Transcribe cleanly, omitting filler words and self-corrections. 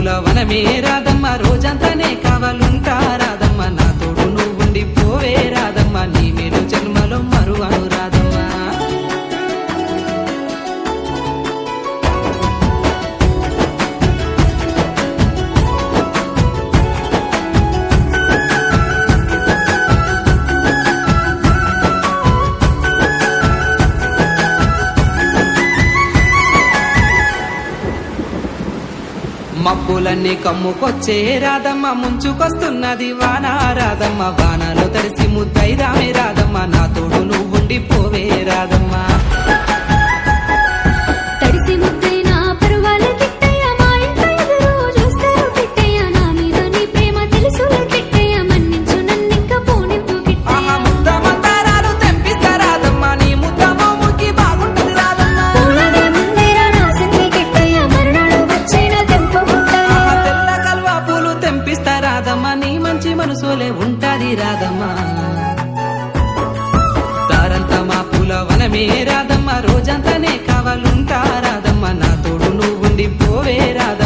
పూల వనమే రాధమ్మ రోజంతానే కావాలుంటా రాధమ్మ నా తోడు నువ్వుండి పోవే రాధమ్మ నీ మేలు జన్మలో మరువను రాధమ్మ మబ్బులన్నీ కమ్ముకొచ్చే రాధమ్మ ముంచుకొస్తున్నది వాన రాధమ్మ వానలో తడిసి ముద్దైదామే రాధమ్మ నా తోడు నువ్వుండి పోవే రాధమ్మ తడిసి ముద్దైనా పరువాల కిట్టయ్య మా ఇంట్లో ఎదురు చూస్తారు కిట్టయ్య నా మీద నీ ప్రేమ తెలుసులే కిట్టయ్య మన్నించు నన్నింక పోనివ్వు కిట్టయ్య ఆహా ముద్ద మందారాలు తెంపిస్తా రాధమ్మ నీ ముద్ద మోముకి బాగుంటది రాధమ్మ పూలనే ముందేరా రాసింది కిట్టయ్య మరునాడు వచ్చైనా తెంపుకుంటాను ఆహా తెల్ల కల్వా పూలు తెంపిస్తా రాధమ్మ నీ మంచి మనసులే ఉంటది రాధమ్మ దారంతా మా పూల వనమే రాధమ్మ రోజంతానే కావాలుంటా రాధమ్మ నా తోడు నువ్వుండి పోవే రాధమ్మ